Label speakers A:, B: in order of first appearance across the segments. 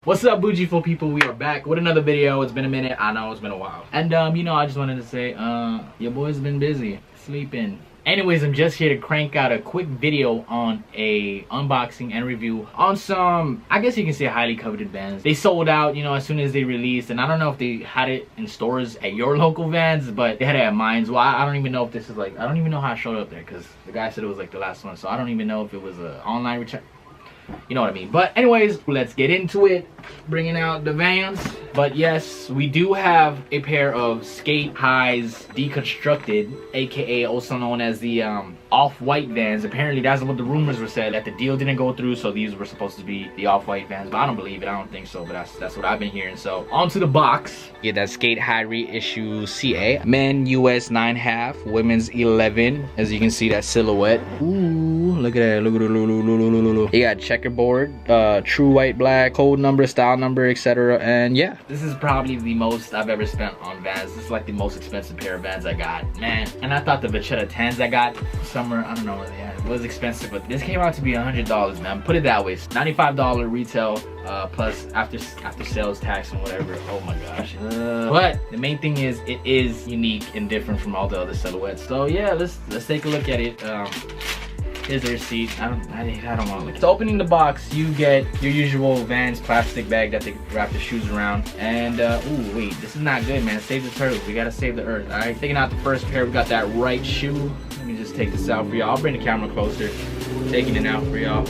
A: What's up, Boujiful people? We are back with another video. It's been a minute. I know it's been a while. And you know, I just wanted to say, your boy's been busy sleeping. Anyways, I'm just here to crank out a quick video on a unboxing and review on some, I guess you can say, highly coveted Vans. They sold out, you know, as soon as they released, and I don't know if they had it in stores at your local Vans, but they had it at mine. Well, I don't even know if this is like, I don't even know how I showed up there, because the guy said it was like the last one, so I don't even know if it was an online return. You know what I mean. But anyways, let's get into it, bringing out the Vans. But yes, we do have a pair of skate highs deconstructed, aka also known as the off-white Vans. Apparently that's what the rumors were said, that the deal didn't go through, so these were supposed to be the off-white Vans, but I don't believe it. I don't think so, but that's what I've been hearing. So onto the box. Yeah, that skate high reissue CA, men US 9.5, women's 11. As you can see, that silhouette. Ooh, look at that. Look at it. You got checkerboard, true white, black, code number, style number, etc. And yeah, this is probably the most I've ever spent on Vans. This is like the most expensive pair of Vans I got, man. And I thought the Vachetta 10s I got somewhere, I don't know what they had, it was expensive, but this came out to be $100, man. Put it that way, $95 retail, plus after sales tax and whatever. Oh my gosh. But the main thing is, it is unique and different from all the other silhouettes. So yeah, let's take a look at it. Here's the receipt. I don't want to look. So opening the box, you get your usual Vans plastic bag that they wrap the shoes around. And ooh, wait, this is not good, man. Save the turtles. We gotta save the earth. All right, taking out the first pair. We got that right shoe. Let me just take this out for y'all. I'll bring the camera closer. Taking it out for y'all.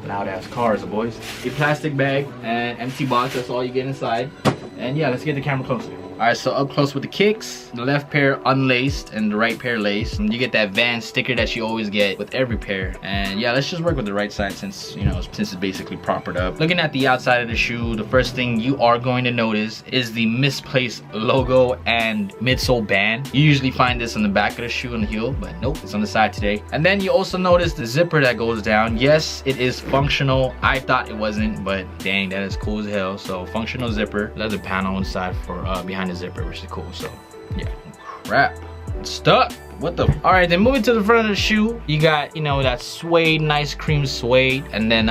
A: Loud ass cars, boys. A plastic bag and empty box. That's all you get inside. And yeah, let's get the camera closer. Alright, so up close with the kicks, the left pair unlaced and the right pair laced. And you get that Vans sticker that you always get with every pair. And yeah, let's just work with the right side since, you know, since it's basically propered up. Looking at the outside of the shoe, the first thing you are going to notice is the misplaced logo and midsole band. You usually find this on the back of the shoe and the heel, but nope, it's on the side today. And then you also notice the zipper that goes down. Yes, it is functional. I thought it wasn't, but dang, that is cool as hell. So functional zipper, leather panel inside for behind the zipper, which is cool. So yeah, crap, it's stuck. What the? All right, then moving to the front of the shoe, you got, you know, that suede, nice cream suede, and then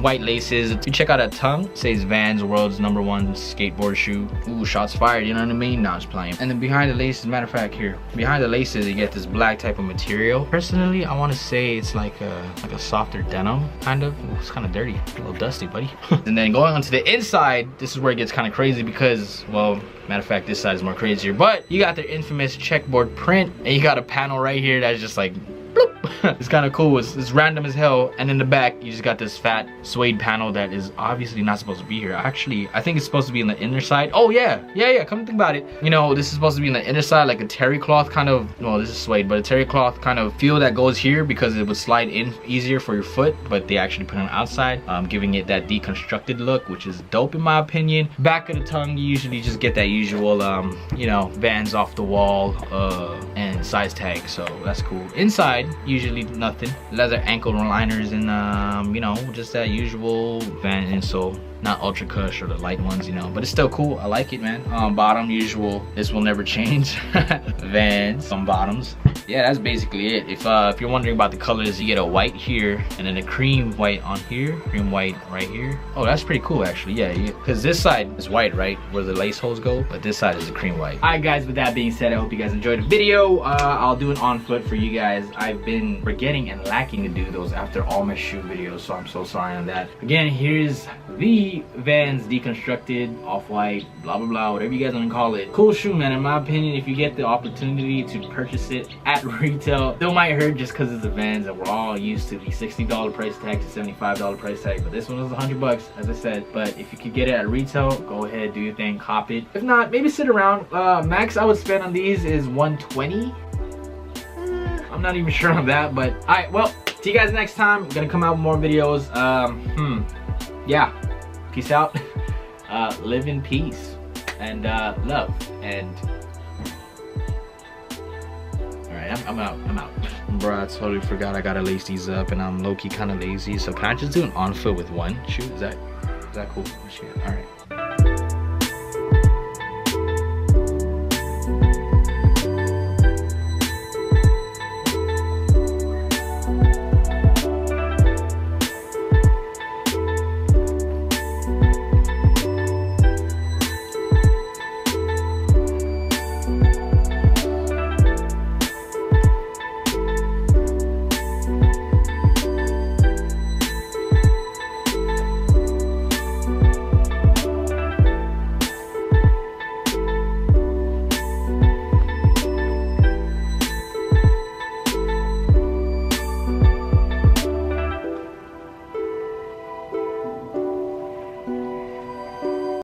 A: white laces. If you check out that tongue, it says Vans, world's #1 skateboard shoe. Ooh, shots fired, you know what I mean? Nah, I'm just playing. And then behind the laces, matter of fact, here behind the laces, you get this black type of material. Personally, I want to say it's like a softer denim, kind of. Ooh, it's kind of dirty, a little dusty, buddy. And then going onto the inside, this is where it gets kind of crazy because, well, matter of fact, this side is more crazier, but you got the infamous checkboard print, and you got a panel right here that's just like bloop. It's kind of cool. It's random as hell. And in the back, you just got this fat suede panel that is obviously not supposed to be here. Actually, I think it's supposed to be in the inner side. Oh yeah, come to think about it, you know, this is supposed to be in the inner side, like a terry cloth kind of, well, this is suede, but a terry cloth kind of feel that goes here because it would slide in easier for your foot, but they actually put it on the outside, giving it that deconstructed look, which is dope in my opinion. Back of the tongue, you usually just get that usual you know, Vans off the wall and size tag, so that's cool. Inside, usually nothing. Leather ankle liners and you know, just that usual Van insole. Not ultra cush or the light ones, you know, but it's still cool. I like it, man. Bottom, usual. This will never change. Vans on bottoms. Yeah, that's basically it. If you're wondering about the colors, you get a white here and then a cream white on here, cream white right here. Oh, that's pretty cool actually. Yeah, because this side is white, right, where the lace holes go, but this side is a cream white. All right, guys, with that being said, I hope you guys enjoyed the video. I'll do an on foot for you guys. I've been forgetting and lacking to do those after all my shoe videos, so I'm so sorry on that. Again, here's the Vans deconstructed, off-white, blah blah blah, whatever you guys want to call it. Cool shoe, man. In my opinion, if you get the opportunity to purchase it at retail, still might hurt just because it's the Vans and we're all used to the $60 price tag to $75 price tag, but this one was $100, as I said. But if you could get it at retail, go ahead, do your thing, cop it. If not, maybe sit around. Max I would spend on these is $120. I'm not even sure on that, but all right, well, see you guys next time. I'm gonna come out with more videos. Yeah, peace out. Live in peace and love. And all right, I'm out. Bro, I totally forgot I gotta lace these up, and I'm low-key kind of lazy. So can I just do an on foot with one shoe? Is that cool? All right.